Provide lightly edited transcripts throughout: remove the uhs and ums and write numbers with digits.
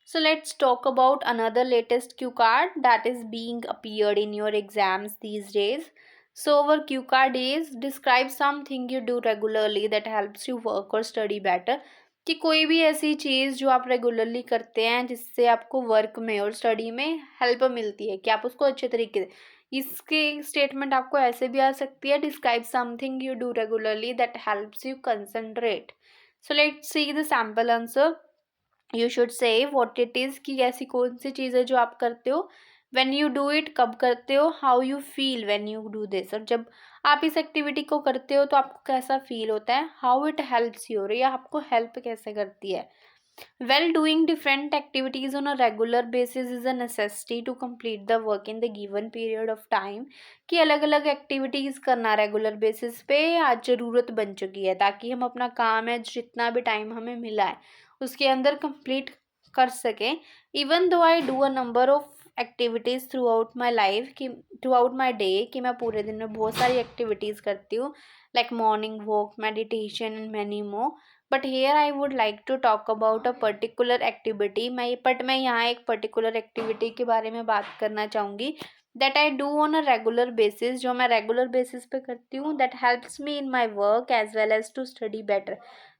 So let's talk about another latest cue card that is being appeared in your exams these days. So our cue card is describe something you do regularly that helps you work or study better. कि कोई भी ऐसी चीज़ जो आप regularly करते हैं जिससे आपको वर्क में और स्टडी में हेल्प मिलती है कि आप उसको अच्छे तरीके से, इसके स्टेटमेंट आपको ऐसे भी आ सकती है, describe something you do regularly that helps you concentrate. So let's see the sample answer. You should say what it is कि ऐसी कौन सी चीज़ है जो आप करते हो. व्हेन यू डू इट कब करते हो. How you feel when you do this, और जब आप इस एक्टिविटी को करते हो तो आपको कैसा फील होता है. हाउ इट हेल्प्स यू, और ये आपको हेल्प कैसे करती है. Well doing different activities on a regular basis is a necessity to complete the work in the given period of time. कि अलग अलग एक्टिविटीज़ करना रेगुलर बेसिस पे आज ज़रूरत बन चुकी है ताकि हम अपना काम है जितना भी टाइम हमें मिला है उसके अंदर कंप्लीट कर सकें. Even though I do a number of activities through out my life, कि थ्रू आउट माई डे, कि मैं पूरे दिन में बहुत सारी एक्टिविटीज़ करती हूँ like morning walk, meditation and many more. But here I would like to talk about a particular activity. मैं यहाँ एक पर्टिकुलर एक्टिविटी के बारे में बात करना चाहूँगी that I do on a regular basis, जो मैं रेगुलर बेसिस पे करती हूँ. That helps me in my work as well as to study better,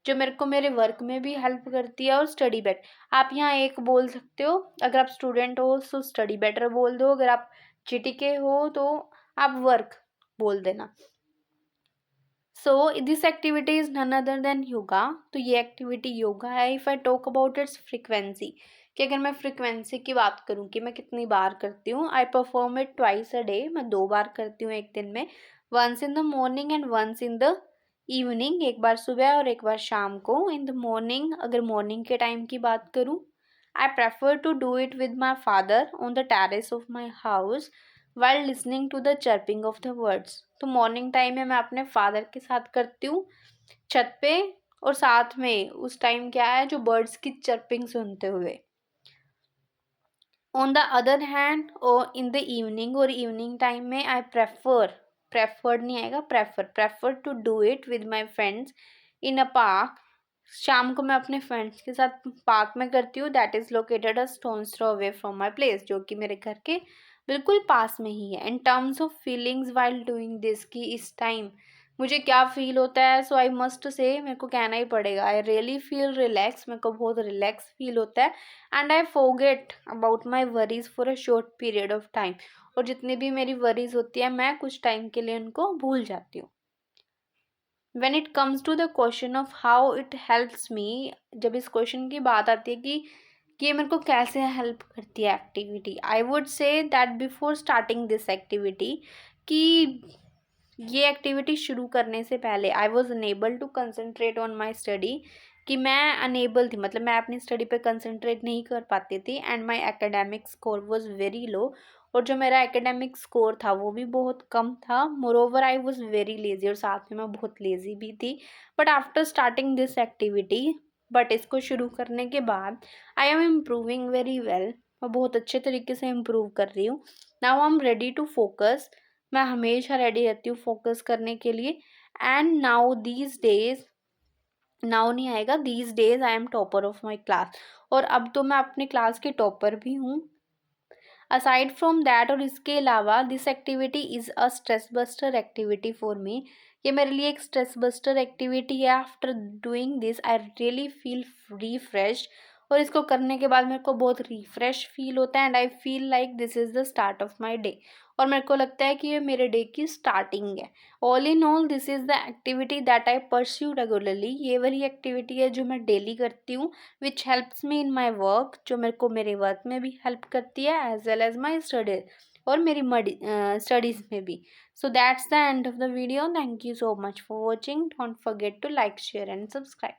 जो मेरे को मेरे वर्क में भी हेल्प करती है और स्टडी बेटर. आप यहाँ एक बोल सकते हो, अगर आप स्टूडेंट हो तो स्टडी बेटर बोल दो, अगर आप जीटीके हो तो आप वर्क बोल देना. So this activity is none other than yoga. तो ये एक्टिविटी योगा है. If I talk about its frequency, कि अगर मैं फ्रिक्वेंसी की बात करूँ कि मैं कितनी बार करती हूँ. I perform it twice a day, मैं 2 बार करती हूँ एक दिन में. Once in the morning and once in the evening, एक बार सुबह और एक बार शाम को. इन द मॉर्निंग, अगर मॉर्निंग के टाइम की बात करूँ, I prefer to do it with my father on the terrace of my house while listening to the chirping of the birds. तो मॉर्निंग टाइम में मैं अपने फादर के साथ करती हूँ छत पे, और साथ में उस टाइम क्या है जो बर्ड्स की चर्पिंग सुनते हुए. ऑन द अदर हैंड और इन द इवनिंग, और इवनिंग टाइम में आई प्रेफर्ड नहीं आएगा, prefer to do it with my friends in a park. शाम को मैं अपने फ्रेंड्स के साथ पार्क में करती हूँ. That is located a stone's throw away from my place, जो कि मेरे घर के बिल्कुल पास में ही है. In terms of feelings while doing this, कि इस टाइम मुझे क्या फील होता है. सो आई मस्ट से, मेरे को कहना ही पड़ेगा, आई रियली फील रिलैक्स, मेरे को बहुत रिलैक्स फील होता है. And I forget about my worries for a short period of time, और जितनी भी मेरी वरीज होती है मैं कुछ टाइम के लिए उनको भूल जाती हूँ. When it comes to the question of how it helps me, जब इस क्वेश्चन की बात आती है कि ये मेरे को कैसे हेल्प करती है activity, I would say that before starting this activity, कि ये एक्टिविटी शुरू करने से पहले I was unable to concentrate on my study, कि मैं अनेबल थी, मतलब मैं अपनी स्टडी पे कंसंट्रेट नहीं कर पाती थी. And my academic score was very low, और जो मेरा एकेडमिक स्कोर था वो भी बहुत कम था. Moreover I was very lazy, और साथ में मैं बहुत लेजी भी थी. But after starting this activity, but इसको शुरू करने के बाद I am improving very well, मैं बहुत अच्छे तरीके से इम्प्रूव कर रही हूँ. Now I am ready to focus, मैं हमेशा रेडी रहती हूँ फोकस करने के लिए. And now these days, now नहीं आएगा, these days I am topper of my class, और अब तो मैं अपने क्लास की टॉपर भी हूँ. असाइड फ्रॉम दैट, और इसके अलावा this activity is a stress buster activity for me, ये मेरे लिए एक स्ट्रेस बस्टर एक्टिविटी है. After doing this I really feel refresh, और इसको करने के बाद मेरे को बहुत रिफ्रेश फील होता है. And I feel like this is the start of my day, और मेरे को लगता है कि ये मेरे डे की स्टार्टिंग है. All in all this is the activity that I pursue regularly, ये वही एक्टिविटी है जो मैं डेली करती हूँ, which helps me in my work, जो मेरे को मेरे वर्क में भी हेल्प करती है as well as my study, और मेरी स्टडीज़ में भी. So that's the end of the video. Thank you so much for watching. Don't forget to like, share and subscribe.